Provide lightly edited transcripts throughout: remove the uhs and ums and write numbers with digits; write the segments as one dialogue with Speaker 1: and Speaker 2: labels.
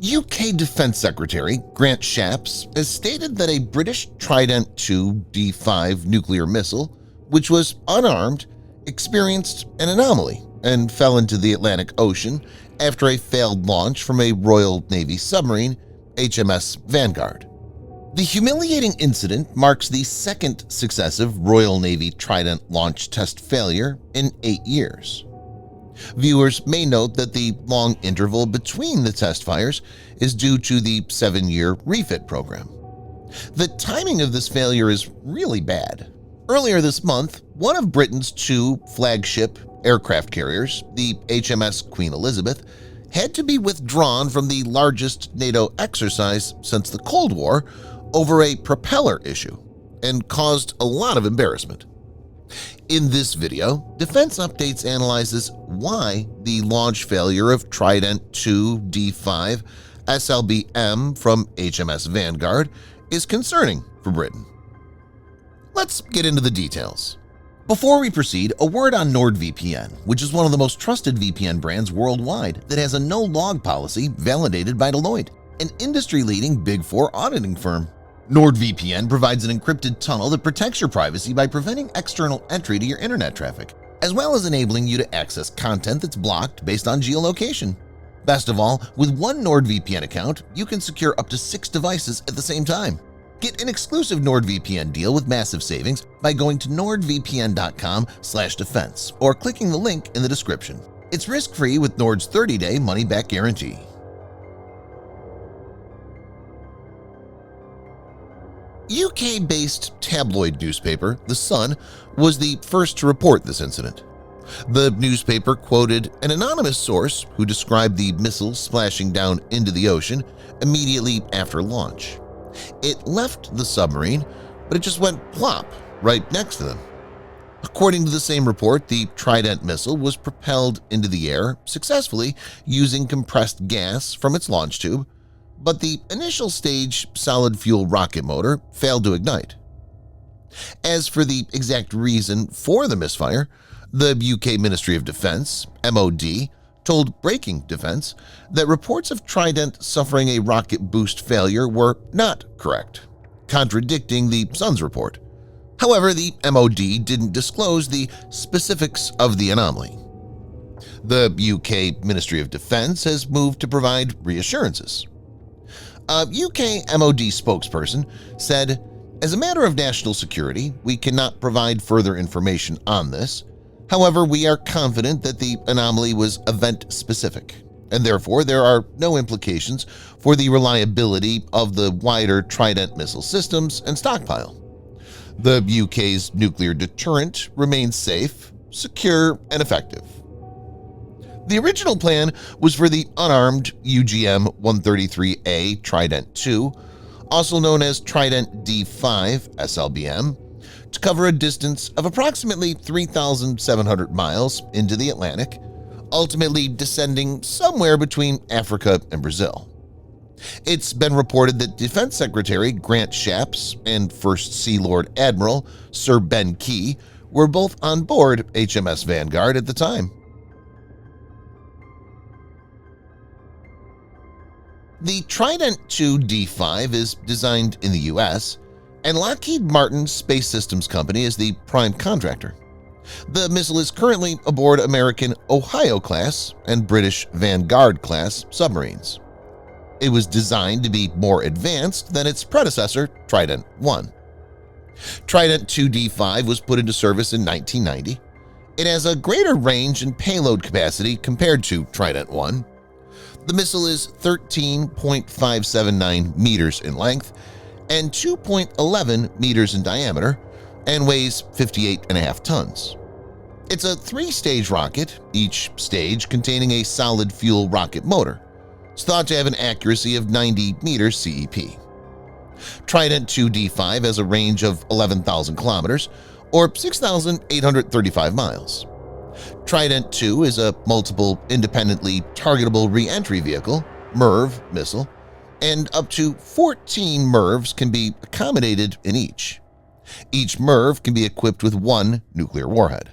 Speaker 1: UK Defence Secretary Grant Shapps has stated that a British Trident II D5 nuclear missile, which was unarmed, experienced an anomaly and fell into the Atlantic Ocean after a failed launch from a Royal Navy submarine, HMS Vanguard. The humiliating incident marks the second successive Royal Navy Trident launch test failure in 8 years. Viewers may note that the long interval between the test fires is due to the 7-year refit program. The timing of this failure is really bad. Earlier this month, one of Britain's 2 flagship aircraft carriers, the HMS Queen Elizabeth, had to be withdrawn from the largest NATO exercise since the Cold War over a propeller issue and caused a lot of embarrassment. In this video, Defense Updates analyzes why the launch failure of Trident II D5 SLBM from HMS Vanguard is concerning for Britain. Let's get into the details. Before we proceed, a word on NordVPN, which is one of the most trusted VPN brands worldwide that has a no-log policy validated by Deloitte, an industry-leading Big 4 auditing firm. NordVPN provides an encrypted tunnel that protects your privacy by preventing external entry to your internet traffic, as well as enabling you to access content that's blocked based on geolocation. Best of all, with one NordVPN account, you can secure up to 6 devices at the same time. Get an exclusive NordVPN deal with massive savings by going to nordvpn.com/defense or clicking the link in the description. It's risk-free with Nord's 30-day money-back guarantee. UK-based tabloid newspaper The Sun was the first to report this incident. The newspaper quoted an anonymous source who described the missile splashing down into the ocean immediately after launch. It left the submarine, but it just went plop right next to them. According to the same report, the Trident missile was propelled into the air successfully using compressed gas from its launch tube, but the initial stage solid-fuel rocket motor failed to ignite. As for the exact reason for the misfire, the UK Ministry of Defence (MOD) told Breaking Defence that reports of Trident suffering a rocket boost failure were not correct, contradicting the Sun's report. However, the MOD didn't disclose the specifics of the anomaly. The UK Ministry of Defence has moved to provide reassurances. A UK MOD spokesperson said, "As a matter of national security, we cannot provide further information on this. However, we are confident that the anomaly was event-specific, and therefore there are no implications for the reliability of the wider Trident missile systems and stockpile. The UK's nuclear deterrent remains safe, secure, and effective." The original plan was for the unarmed UGM-133A Trident II, also known as Trident D5 SLBM, to cover a distance of approximately 3,700 miles into the Atlantic, ultimately descending somewhere between Africa and Brazil. It's been reported that Defence Secretary Grant Shapps and First Sea Lord Admiral Sir Ben Key were both on board HMS Vanguard at the time. The Trident II D5 is designed in the US, and Lockheed Martin Space Systems Company is the prime contractor. The missile is currently aboard American Ohio-class and British Vanguard-class submarines. It was designed to be more advanced than its predecessor, Trident I. Trident II D5 was put into service in 1990. It has a greater range and payload capacity compared to Trident I. The missile is 13.579 meters in length and 2.11 meters in diameter and weighs 58.5 tons. It's a 3-stage rocket, each stage containing a solid fuel rocket motor. It's thought to have an accuracy of 90 meters CEP. Trident II D5 has a range of 11,000 kilometers or 6,835 miles. Trident II is a multiple independently targetable re-entry vehicle, MIRV missile, and up to 14 MIRVs can be accommodated in each. Each MIRV can be equipped with 1 nuclear warhead.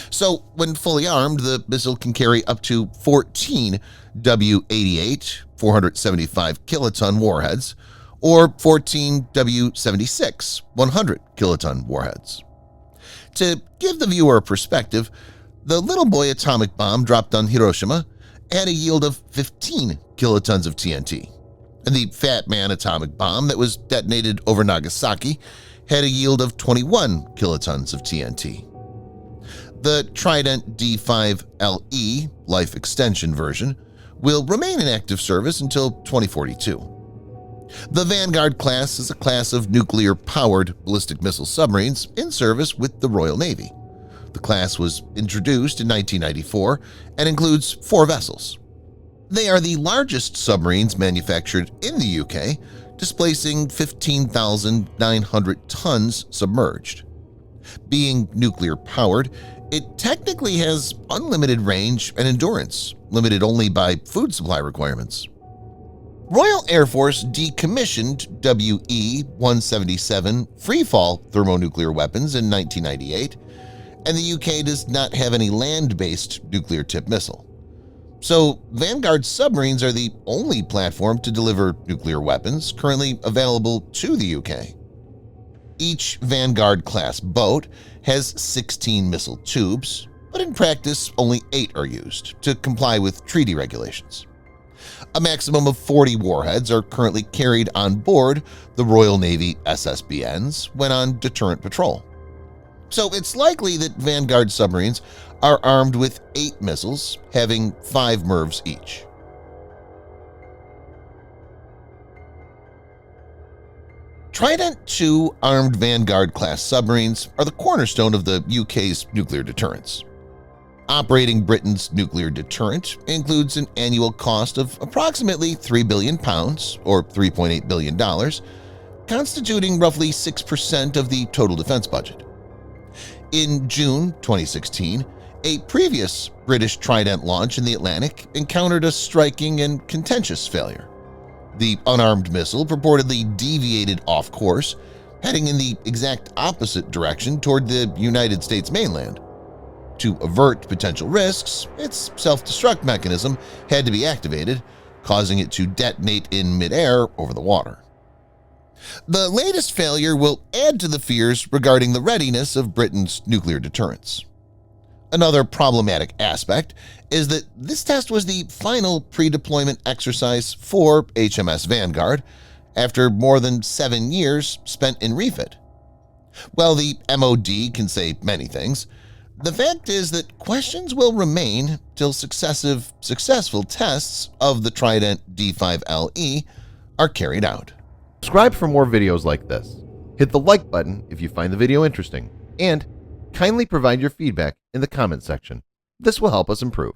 Speaker 1: So when fully armed, the missile can carry up to 14 W-88 475 kiloton warheads or 14 W-76 100 kiloton warheads. To give the viewer a perspective, the Little Boy atomic bomb dropped on Hiroshima had a yield of 15 kilotons of TNT, and the Fat Man atomic bomb that was detonated over Nagasaki had a yield of 21 kilotons of TNT. The Trident D5 LE life extension version will remain in active service until 2042. The Vanguard class is a class of nuclear-powered ballistic missile submarines in service with the Royal Navy. The class was introduced in 1994 and includes 4 vessels. They are the largest submarines manufactured in the UK, displacing 15,900 tons submerged. Being nuclear-powered, it technically has unlimited range and endurance, limited only by food supply requirements. Royal Air Force decommissioned WE-177 freefall thermonuclear weapons in 1998, and the UK does not have any land-based nuclear-tipped missile. So Vanguard submarines are the only platform to deliver nuclear weapons currently available to the UK. Each Vanguard-class boat has 16 missile tubes, but in practice only 8 are used to comply with treaty regulations. A maximum of 40 warheads are currently carried on board the Royal Navy SSBMs when on deterrent patrol. So it's likely that Vanguard submarines are armed with 8 missiles, having 5 MIRVs each. Trident II armed Vanguard-class submarines are the cornerstone of the UK's nuclear deterrence. Operating Britain's nuclear deterrent includes an annual cost of approximately £3 billion, or $3.8 billion, constituting roughly 6% of the total defense budget. In June 2016, a previous British Trident launch in the Atlantic encountered a striking and contentious failure. The unarmed missile purportedly deviated off course, heading in the exact opposite direction toward the United States mainland. To avert potential risks, its self-destruct mechanism had to be activated, causing it to detonate in midair over the water. The latest failure will add to the fears regarding the readiness of Britain's nuclear deterrence. Another problematic aspect is that this test was the final pre-deployment exercise for HMS Vanguard after more than 7 years spent in refit. While the MOD can say many things, the fact is that questions will remain till successful tests of the Trident D5 LE are carried out.
Speaker 2: Subscribe for more videos like this. Hit the like button if you find the video interesting, and kindly provide your feedback in the comment section. This will help us improve.